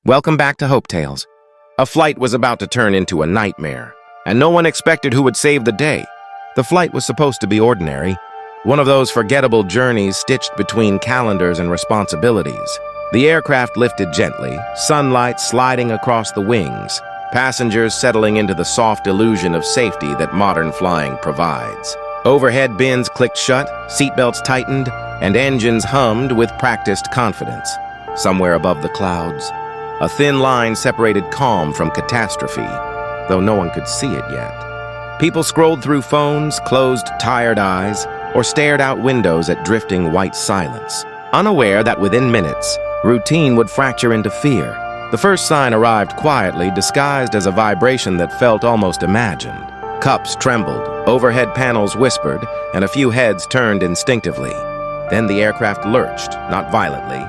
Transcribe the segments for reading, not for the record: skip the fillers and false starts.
Welcome back to Hopetales. A flight was about to turn into a nightmare, and no one expected who would save the day. The flight was supposed to be ordinary, one of those forgettable journeys stitched between calendars and responsibilities. The aircraft lifted gently, sunlight sliding across the wings, passengers settling into the soft illusion of safety that modern flying provides. Overhead bins clicked shut, seatbelts tightened, and engines hummed with practiced confidence. Somewhere above the clouds, a thin line separated calm from catastrophe, though no one could see it yet. People scrolled through phones, closed tired eyes, or stared out windows at drifting white silence, unaware that within minutes, routine would fracture into fear. The first sign arrived quietly, disguised as a vibration that felt almost imagined. Cups trembled, overhead panels whispered, and a few heads turned instinctively. Then the aircraft lurched, not violently,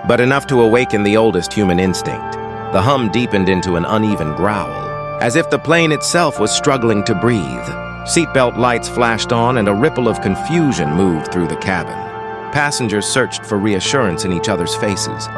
but enough to awaken the oldest human instinct. The hum deepened into an uneven growl, as if the plane itself was struggling to breathe. Seatbelt lights flashed on, and a ripple of confusion moved through the cabin. Passengers searched for reassurance in each other's faces,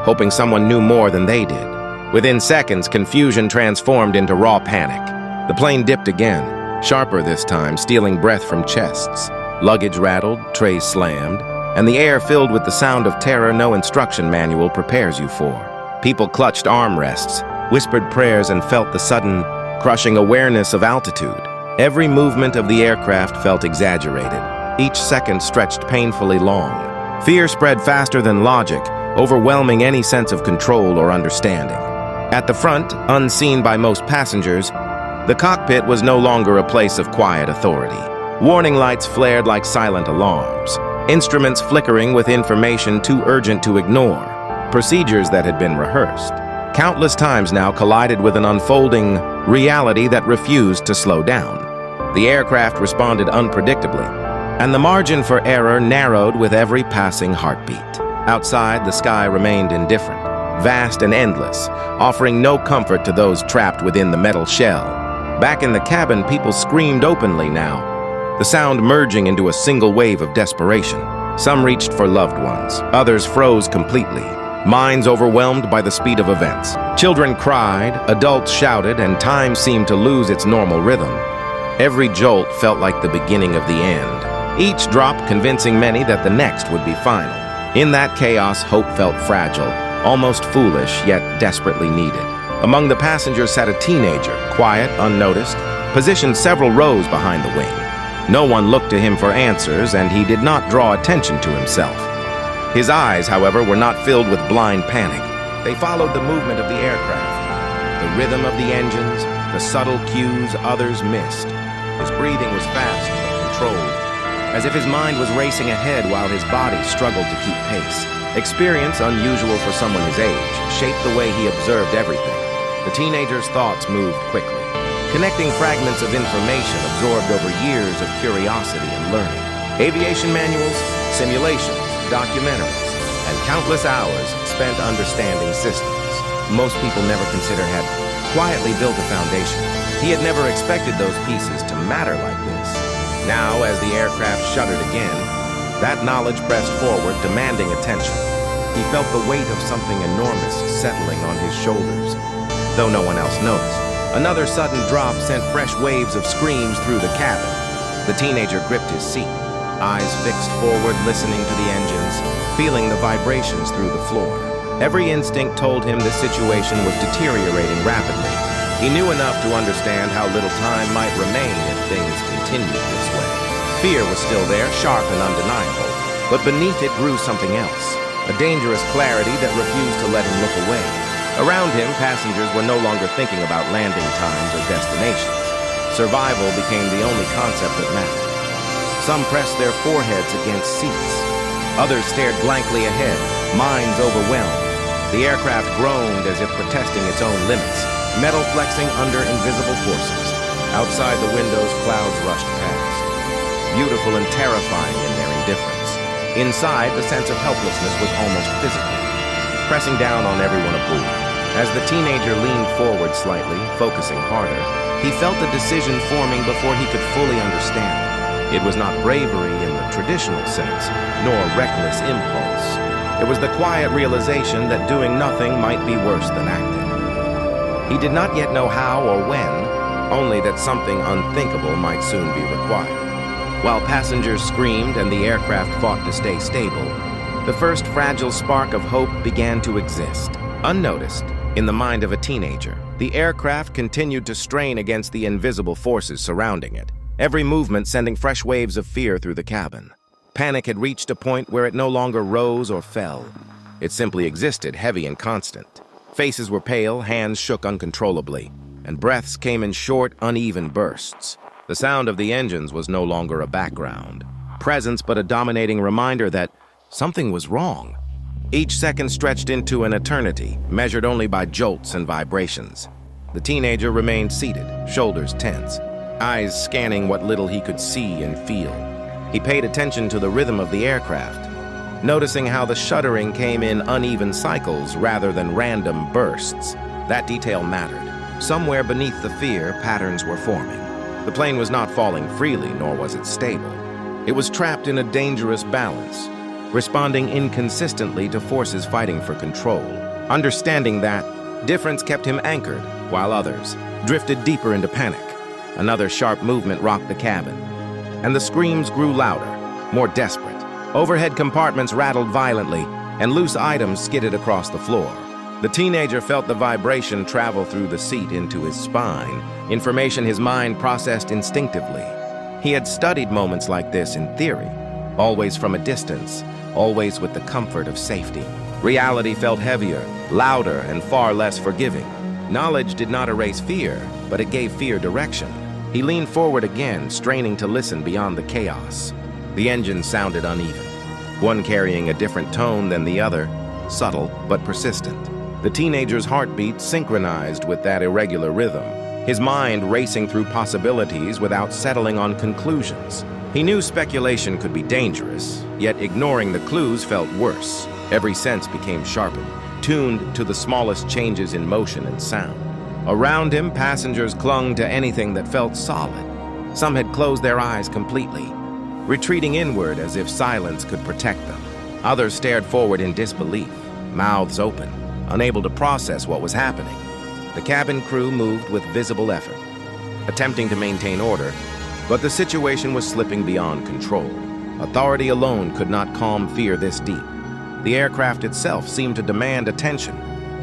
hoping someone knew more than they did. Within seconds, confusion transformed into raw panic. The plane dipped again, sharper this time, stealing breath from chests. Luggage rattled, trays slammed, and the air filled with the sound of terror no instruction manual prepares you for. People clutched armrests, whispered prayers, and felt the sudden, crushing awareness of altitude. Every movement of the aircraft felt exaggerated. Each second stretched painfully long. Fear spread faster than logic, overwhelming any sense of control or understanding. At the front, unseen by most passengers, the cockpit was no longer a place of quiet authority. Warning lights flared like silent alarms, instruments flickering with information too urgent to ignore, procedures that had been rehearsed. Countless times now collided with an unfolding reality that refused to slow down. The aircraft responded unpredictably, and the margin for error narrowed with every passing heartbeat. Outside, the sky remained indifferent, vast and endless, offering no comfort to those trapped within the metal shell. Back in the cabin, people screamed openly now, the sound merging into a single wave of desperation. Some reached for loved ones, others froze completely, minds overwhelmed by the speed of events. Children cried, adults shouted, and time seemed to lose its normal rhythm. Every jolt felt like the beginning of the end, each drop convincing many that the next would be final. In that chaos, hope felt fragile, almost foolish, yet desperately needed. Among the passengers sat a teenager, quiet, unnoticed, positioned several rows behind the wing. No one looked to him for answers, and he did not draw attention to himself. His eyes, however, were not filled with blind panic. They followed the movement of the aircraft, the rhythm of the engines, the subtle cues others missed. His breathing was fast but controlled, as if his mind was racing ahead while his body struggled to keep pace. Experience, unusual for someone his age, shaped the way he observed everything. The teenager's thoughts moved quickly, connecting fragments of information absorbed over years of curiosity and learning. Aviation manuals, simulations, documentaries, and countless hours spent understanding systems most people never considered had quietly built a foundation. He had never expected those pieces to matter like this. Now, as the aircraft shuddered again, that knowledge pressed forward, demanding attention. He felt the weight of something enormous settling on his shoulders, though no one else noticed. Another sudden drop sent fresh waves of screams through the cabin. The teenager gripped his seat, eyes fixed forward, listening to the engines, feeling the vibrations through the floor. Every instinct told him this situation was deteriorating rapidly. He knew enough to understand how little time might remain if things continued this way. Fear was still there, sharp and undeniable, but beneath it grew something else, a dangerous clarity that refused to let him look away. Around him, passengers were no longer thinking about landing times or destinations. Survival became the only concept that mattered. Some pressed their foreheads against seats. Others stared blankly ahead, minds overwhelmed. The aircraft groaned as if protesting its own limits, metal flexing under invisible forces. Outside the windows, clouds rushed past, beautiful and terrifying in their indifference. Inside, the sense of helplessness was almost physical, pressing down on everyone aboard. As the teenager leaned forward slightly, focusing harder, he felt a decision forming before he could fully understand it. It was not bravery in the traditional sense, nor reckless impulse. It was the quiet realization that doing nothing might be worse than acting. He did not yet know how or when, only that something unthinkable might soon be required. While passengers screamed and the aircraft fought to stay stable, the first fragile spark of hope began to exist. Unnoticed, in the mind of a teenager, the aircraft continued to strain against the invisible forces surrounding it, every movement sending fresh waves of fear through the cabin. Panic had reached a point where it no longer rose or fell. It simply existed, heavy and constant. Faces were pale, hands shook uncontrollably, and breaths came in short, uneven bursts. The sound of the engines was no longer a background presence, but a dominating reminder that something was wrong. Each second stretched into an eternity, measured only by jolts and vibrations. The teenager remained seated, shoulders tense, eyes scanning what little he could see and feel. He paid attention to the rhythm of the aircraft, noticing how the shuddering came in uneven cycles rather than random bursts. That detail mattered. Somewhere beneath the fear, patterns were forming. The plane was not falling freely, nor was it stable. It was trapped in a dangerous balance, responding inconsistently to forces fighting for control. Understanding that, difference kept him anchored, while others drifted deeper into panic. Another sharp movement rocked the cabin, and the screams grew louder, more desperate. Overhead compartments rattled violently, and loose items skidded across the floor. The teenager felt the vibration travel through the seat into his spine, information his mind processed instinctively. He had studied moments like this in theory, always from a distance, always with the comfort of safety. Reality felt heavier, louder, and far less forgiving. Knowledge did not erase fear, but it gave fear direction. He leaned forward again, straining to listen beyond the chaos. The engine sounded uneven, one carrying a different tone than the other, subtle but persistent. The teenager's heartbeat synchronized with that irregular rhythm, his mind racing through possibilities without settling on conclusions. He knew speculation could be dangerous, yet ignoring the clues felt worse. Every sense became sharpened, tuned to the smallest changes in motion and sound. Around him, passengers clung to anything that felt solid. Some had closed their eyes completely, retreating inward as if silence could protect them. Others stared forward in disbelief, mouths open, unable to process what was happening. The cabin crew moved with visible effort, attempting to maintain order, but the situation was slipping beyond control. Authority alone could not calm fear this deep. The aircraft itself seemed to demand attention,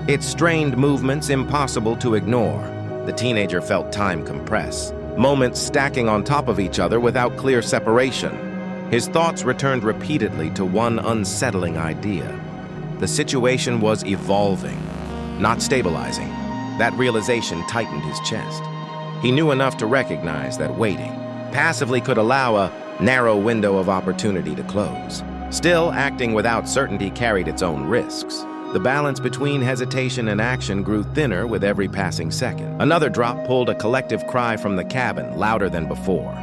its strained movements impossible to ignore. The teenager felt time compress, moments stacking on top of each other without clear separation. His thoughts returned repeatedly to one unsettling idea. The situation was evolving, not stabilizing. That realization tightened his chest. He knew enough to recognize that waiting passively could allow a narrow window of opportunity to close. Still, acting without certainty carried its own risks. The balance between hesitation and action grew thinner with every passing second. Another drop pulled a collective cry from the cabin, louder than before.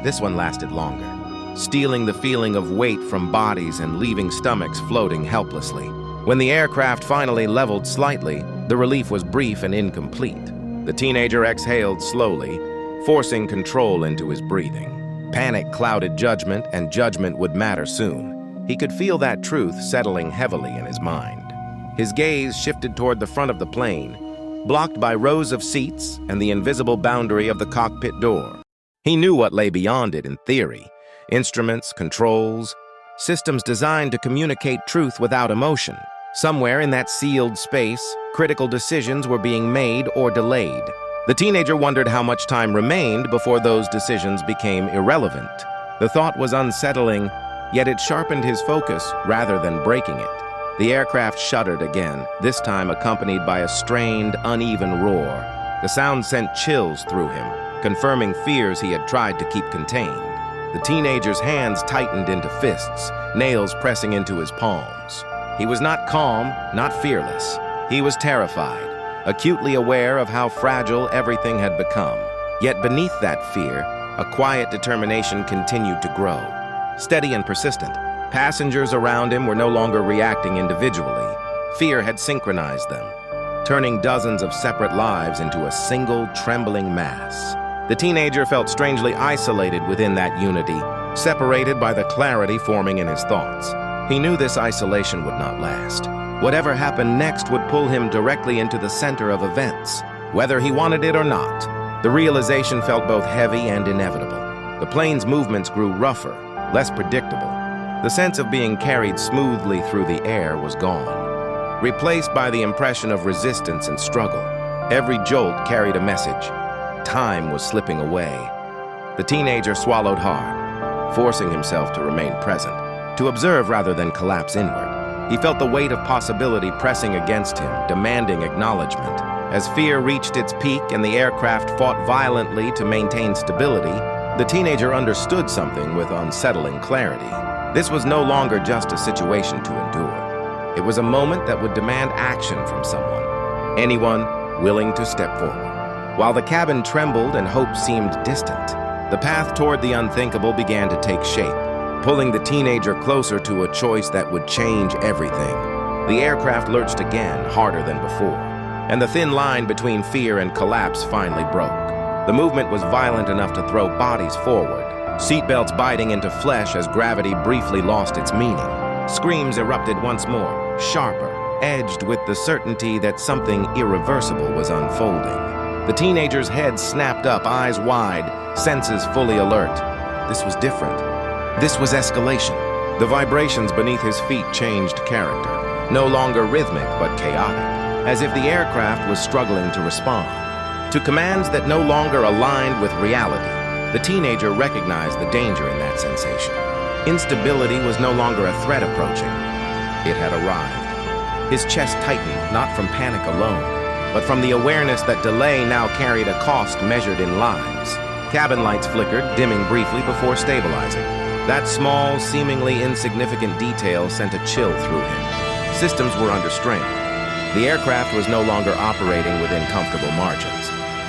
This one lasted longer, stealing the feeling of weight from bodies and leaving stomachs floating helplessly. When the aircraft finally leveled slightly, the relief was brief and incomplete. The teenager exhaled slowly, forcing control into his breathing. Panic clouded judgment, and judgment would matter soon. He could feel that truth settling heavily in his mind. His gaze shifted toward the front of the plane, blocked by rows of seats and the invisible boundary of the cockpit door. He knew what lay beyond it in theory: instruments, controls, systems designed to communicate truth without emotion. Somewhere in that sealed space, critical decisions were being made or delayed. The teenager wondered how much time remained before those decisions became irrelevant. The thought was unsettling, yet it sharpened his focus rather than breaking it. The aircraft shuddered again, this time accompanied by a strained, uneven roar. The sound sent chills through him, confirming fears he had tried to keep contained. The teenager's hands tightened into fists, nails pressing into his palms. He was not calm, not fearless. He was terrified, acutely aware of how fragile everything had become. Yet beneath that fear, a quiet determination continued to grow, steady and persistent. Passengers around him were no longer reacting individually. Fear had synchronized them, turning dozens of separate lives into a single, trembling mass. The teenager felt strangely isolated within that unity, separated by the clarity forming in his thoughts. He knew this isolation would not last. Whatever happened next would pull him directly into the center of events, whether he wanted it or not. The realization felt both heavy and inevitable. The plane's movements grew rougher, less predictable. The sense of being carried smoothly through the air was gone, replaced by the impression of resistance and struggle. Every jolt carried a message. Time was slipping away. The teenager swallowed hard, forcing himself to remain present, to observe rather than collapse inward. He felt the weight of possibility pressing against him, demanding acknowledgement. As fear reached its peak and the aircraft fought violently to maintain stability, the teenager understood something with unsettling clarity. This was no longer just a situation to endure. It was a moment that would demand action from someone, anyone willing to step forward. While the cabin trembled and hope seemed distant, the path toward the unthinkable began to take shape, pulling the teenager closer to a choice that would change everything. The aircraft lurched again, harder than before, and the thin line between fear and collapse finally broke. The movement was violent enough to throw bodies forward, seatbelts biting into flesh as gravity briefly lost its meaning. Screams erupted once more, sharper, edged with the certainty that something irreversible was unfolding. The teenager's head snapped up, eyes wide, senses fully alert. This was different. This was escalation. The vibrations beneath his feet changed character, no longer rhythmic but chaotic, as if the aircraft was struggling to respond to commands that no longer aligned with reality. The teenager recognized the danger in that sensation. Instability was no longer a threat approaching. It had arrived. His chest tightened, not from panic alone, but from the awareness that delay now carried a cost measured in lives. Cabin lights flickered, dimming briefly before stabilizing. That small, seemingly insignificant detail sent a chill through him. Systems were under strain. The aircraft was no longer operating within comfortable margins.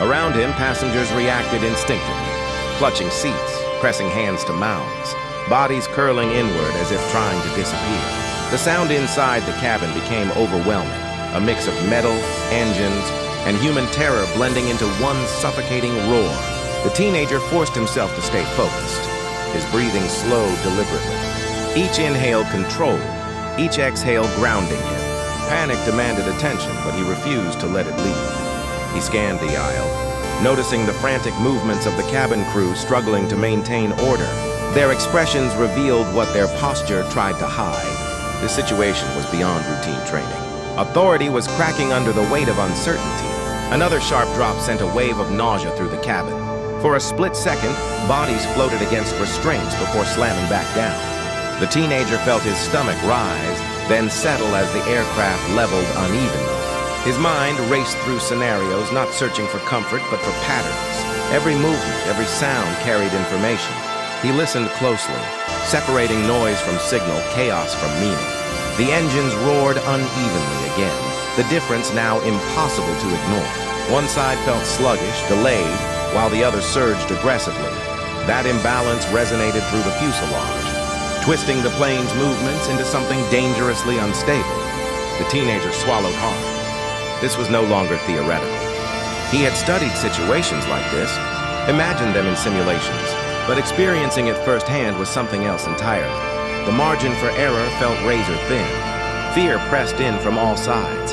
Around him, passengers reacted instinctively, clutching seats, pressing hands to mouths, bodies curling inward as if trying to disappear. The sound inside the cabin became overwhelming, a mix of metal, engines, and human terror blending into one suffocating roar. The teenager forced himself to stay focused, his breathing slowed deliberately. Each inhale controlled, each exhale grounding him. Panic demanded attention, but he refused to let it lead. He scanned the aisle, noticing the frantic movements of the cabin crew struggling to maintain order. Their expressions revealed what their posture tried to hide. This situation was beyond routine training. Authority was cracking under the weight of uncertainty. Another sharp drop sent a wave of nausea through the cabin. For a split second, bodies floated against restraints before slamming back down. The teenager felt his stomach rise, then settle as the aircraft leveled unevenly. His mind raced through scenarios, not searching for comfort, but for patterns. Every movement, every sound carried information. He listened closely, separating noise from signal, chaos from meaning. The engines roared unevenly again, the difference now impossible to ignore. One side felt sluggish, delayed, while the other surged aggressively. That imbalance resonated through the fuselage, twisting the plane's movements into something dangerously unstable. The teenager swallowed hard. This was no longer theoretical. He had studied situations like this, imagined them in simulations, but experiencing it firsthand was something else entirely. The margin for error felt razor thin. Fear pressed in from all sides,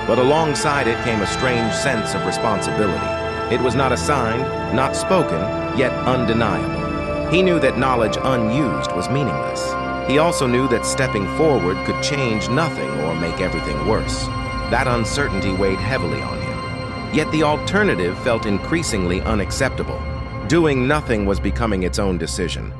but alongside it came a strange sense of responsibility. It was not assigned, not spoken, yet undeniable. He knew that knowledge unused was meaningless. He also knew that stepping forward could change nothing or make everything worse. That uncertainty weighed heavily on him. Yet the alternative felt increasingly unacceptable. Doing nothing was becoming its own decision,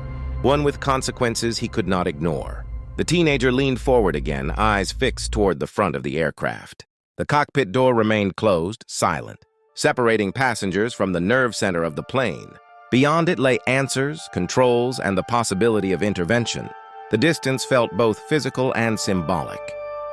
one with consequences he could not ignore. The teenager leaned forward again, eyes fixed toward the front of the aircraft. The cockpit door remained closed, silent, separating passengers from the nerve center of the plane. Beyond it lay answers, controls, and the possibility of intervention. The distance felt both physical and symbolic.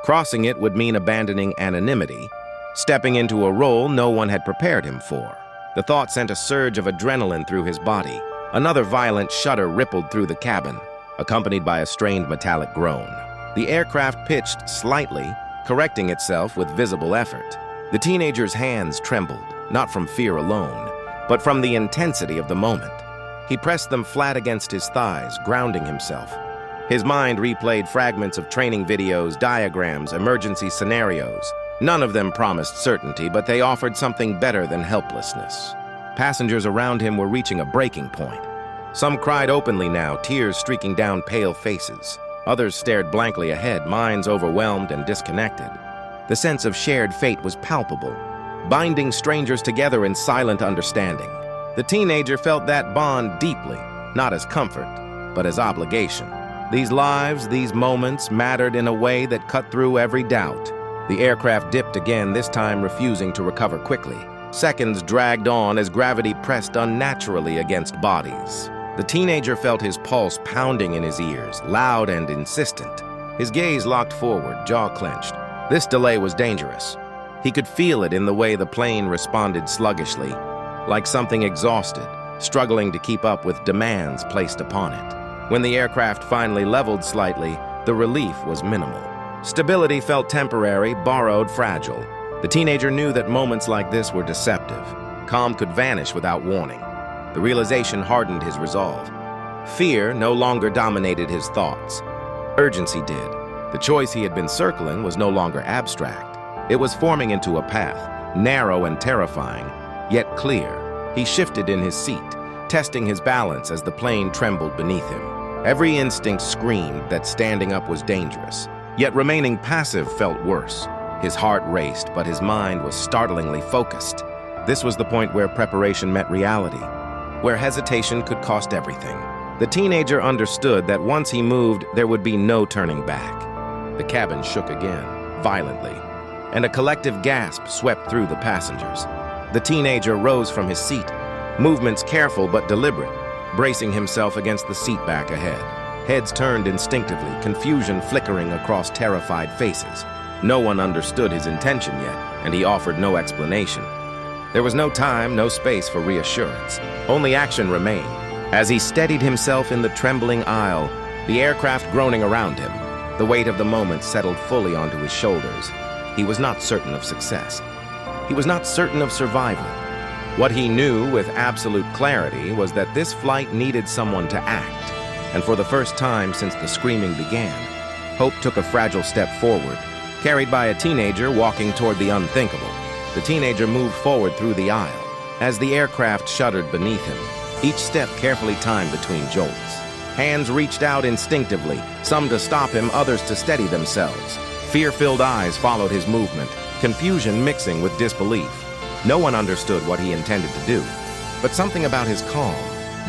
Crossing it would mean abandoning anonymity, stepping into a role no one had prepared him for. The thought sent a surge of adrenaline through his body. Another violent shudder rippled through the cabin, accompanied by a strained metallic groan. The aircraft pitched slightly, correcting itself with visible effort. The teenager's hands trembled, not from fear alone, but from the intensity of the moment. He pressed them flat against his thighs, grounding himself. His mind replayed fragments of training videos, diagrams, emergency scenarios. None of them promised certainty, but they offered something better than helplessness. Passengers around him were reaching a breaking point. Some cried openly now, tears streaking down pale faces. Others stared blankly ahead, minds overwhelmed and disconnected. The sense of shared fate was palpable, binding strangers together in silent understanding. The teenager felt that bond deeply, not as comfort, but as obligation. These lives, these moments, mattered in a way that cut through every doubt. The aircraft dipped again, this time refusing to recover quickly. Seconds dragged on as gravity pressed unnaturally against bodies. The teenager felt his pulse pounding in his ears, loud and insistent. His gaze locked forward, jaw clenched. This delay was dangerous. He could feel it in the way the plane responded sluggishly, like something exhausted, struggling to keep up with demands placed upon it. When the aircraft finally leveled slightly, the relief was minimal. Stability felt temporary, borrowed, fragile. The teenager knew that moments like this were deceptive. Calm could vanish without warning. The realization hardened his resolve. Fear no longer dominated his thoughts. Urgency did. The choice he had been circling was no longer abstract. It was forming into a path, narrow and terrifying, yet clear. He shifted in his seat, testing his balance as the plane trembled beneath him. Every instinct screamed that standing up was dangerous, yet remaining passive felt worse. His heart raced, but his mind was startlingly focused. This was the point where preparation met reality, where hesitation could cost everything. The teenager understood that once he moved, there would be no turning back. The cabin shook again, violently, and a collective gasp swept through the passengers. The teenager rose from his seat, movements careful but deliberate, bracing himself against the seat back ahead. Heads turned instinctively, confusion flickering across terrified faces. No one understood his intention yet, and he offered no explanation. There was no time, no space for reassurance. Only action remained. As he steadied himself in the trembling aisle, the aircraft groaning around him, the weight of the moment settled fully onto his shoulders. He was not certain of success. He was not certain of survival. What he knew with absolute clarity was that this flight needed someone to act. And for the first time since the screaming began, hope took a fragile step forward, carried by a teenager walking toward the unthinkable. The teenager moved forward through the aisle as the aircraft shuddered beneath him, each step carefully timed between jolts. Hands reached out instinctively, some to stop him, others to steady themselves. Fear-filled eyes followed his movement, confusion mixing with disbelief. No one understood what he intended to do, but something about his calm,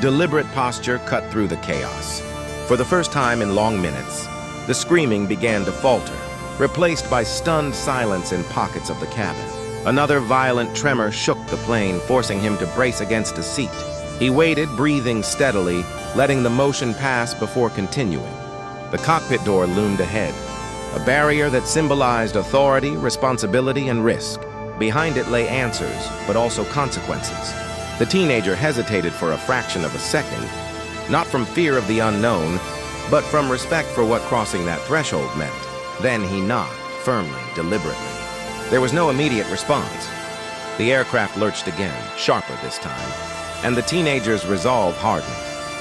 deliberate posture cut through the chaos. For the first time in long minutes, the screaming began to falter, replaced by stunned silence in pockets of the cabin. Another violent tremor shook the plane, forcing him to brace against a seat. He waited, breathing steadily, letting the motion pass before continuing. The cockpit door loomed ahead, a barrier that symbolized authority, responsibility, and risk. Behind it lay answers, but also consequences. The teenager hesitated for a fraction of a second, not from fear of the unknown, but from respect for what crossing that threshold meant. Then he knocked, firmly, deliberately. There was no immediate response. The aircraft lurched again, sharper this time, and the teenager's resolve hardened.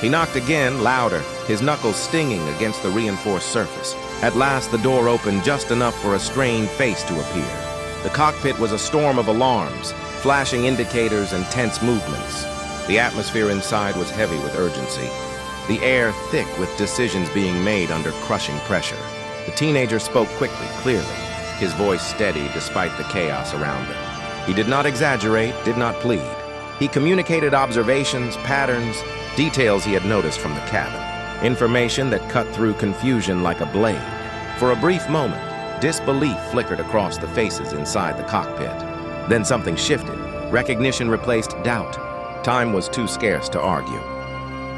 He knocked again, louder, his knuckles stinging against the reinforced surface. At last, the door opened just enough for a strained face to appear. The cockpit was a storm of alarms, flashing indicators and tense movements. The atmosphere inside was heavy with urgency, the air thick with decisions being made under crushing pressure. The teenager spoke quickly, clearly, his voice steady despite the chaos around them. He did not exaggerate, did not plead. He communicated observations, patterns, details he had noticed from the cabin, information that cut through confusion like a blade. For a brief moment, disbelief flickered across the faces inside the cockpit. Then something shifted. Recognition replaced doubt. Time was too scarce to argue.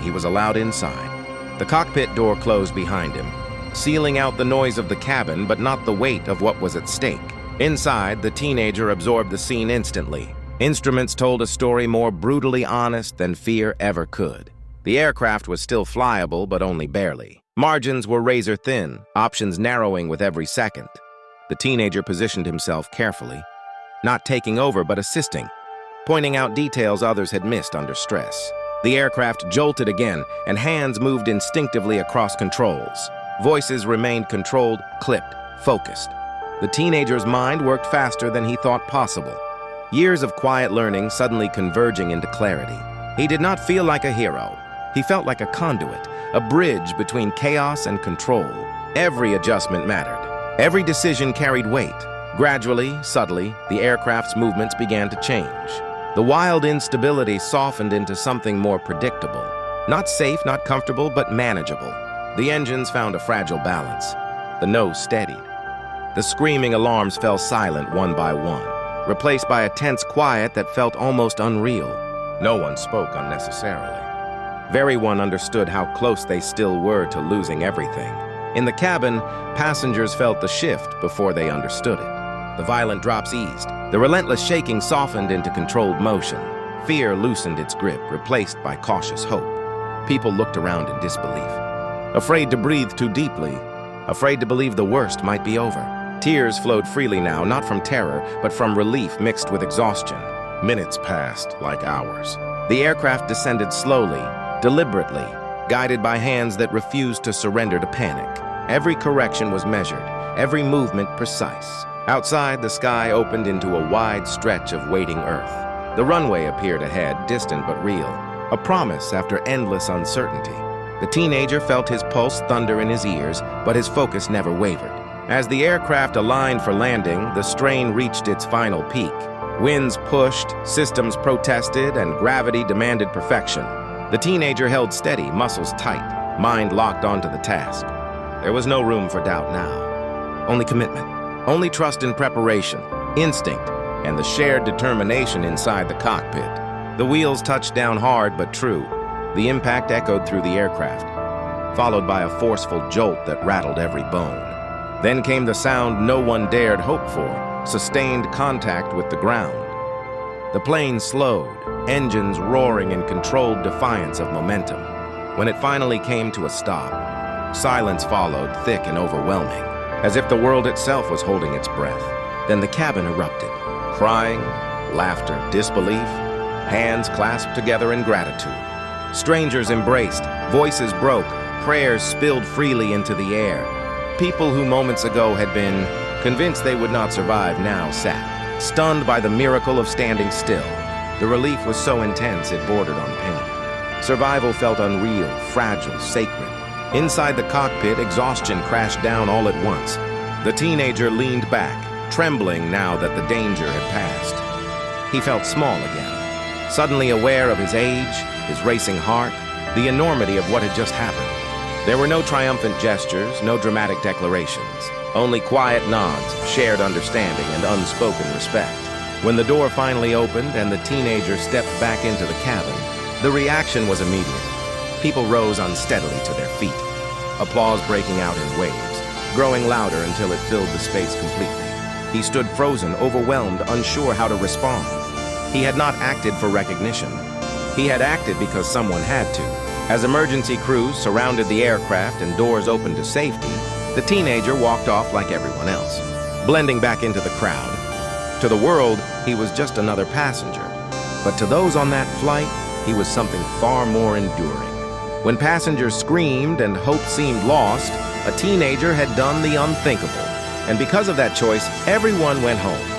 He was allowed inside. The cockpit door closed behind him, sealing out the noise of the cabin, but not the weight of what was at stake. Inside, the teenager absorbed the scene instantly. Instruments told a story more brutally honest than fear ever could. The aircraft was still flyable, but only barely. Margins were razor thin, options narrowing with every second. The teenager positioned himself carefully, not taking over but assisting, pointing out details others had missed under stress. The aircraft jolted again, and hands moved instinctively across controls. Voices remained controlled, clipped, focused. The teenager's mind worked faster than he thought possible. Years of quiet learning suddenly converging into clarity. He did not feel like a hero. He felt like a conduit, a bridge between chaos and control. Every adjustment mattered. Every decision carried weight. Gradually, subtly, the aircraft's movements began to change. The wild instability softened into something more predictable. Not safe, not comfortable, but manageable. The engines found a fragile balance. The nose steadied. The screaming alarms fell silent one by one, replaced by a tense quiet that felt almost unreal. No one spoke unnecessarily. Everyone understood how close they still were to losing everything. In the cabin, passengers felt the shift before they understood it. The violent drops eased. The relentless shaking softened into controlled motion. Fear loosened its grip, replaced by cautious hope. People looked around in disbelief, afraid to breathe too deeply, afraid to believe the worst might be over. Tears flowed freely now, not from terror, but from relief mixed with exhaustion. Minutes passed like hours. The aircraft descended slowly, deliberately, guided by hands that refused to surrender to panic. Every correction was measured, every movement precise. Outside, the sky opened into a wide stretch of waiting earth. The runway appeared ahead, distant but real, a promise after endless uncertainty. The teenager felt his pulse thunder in his ears, but his focus never wavered. As the aircraft aligned for landing, the strain reached its final peak. Winds pushed, systems protested, and gravity demanded perfection. The teenager held steady, muscles tight, mind locked onto the task. There was no room for doubt now. Only commitment, only trust in preparation, instinct, and the shared determination inside the cockpit. The wheels touched down hard but true. The impact echoed through the aircraft, followed by a forceful jolt that rattled every bone. Then came the sound no one dared hope for, sustained contact with the ground. The plane slowed, engines roaring in controlled defiance of momentum. When it finally came to a stop, silence followed, thick and overwhelming, as if the world itself was holding its breath. Then the cabin erupted, crying, laughter, disbelief, hands clasped together in gratitude. Strangers embraced, voices broke, prayers spilled freely into the air. People who moments ago had been convinced they would not survive now sat, stunned by the miracle of standing still. The relief was so intense it bordered on pain. Survival felt unreal, fragile, sacred. Inside the cockpit, exhaustion crashed down all at once. The teenager leaned back, trembling now that the danger had passed. He felt small again, suddenly aware of his age, his racing heart, the enormity of what had just happened. There were no triumphant gestures, no dramatic declarations, only quiet nods, shared understanding, and unspoken respect. When the door finally opened and the teenager stepped back into the cabin, the reaction was immediate. People rose unsteadily to their feet, applause breaking out in waves, growing louder until it filled the space completely. He stood frozen, overwhelmed, unsure how to respond. He had not acted for recognition. He had acted because someone had to. As emergency crews surrounded the aircraft and doors opened to safety, the teenager walked off like everyone else, blending back into the crowd. To the world, he was just another passenger. But to those on that flight, he was something far more enduring. When passengers screamed and hope seemed lost, a teenager had done the unthinkable. And because of that choice, everyone went home.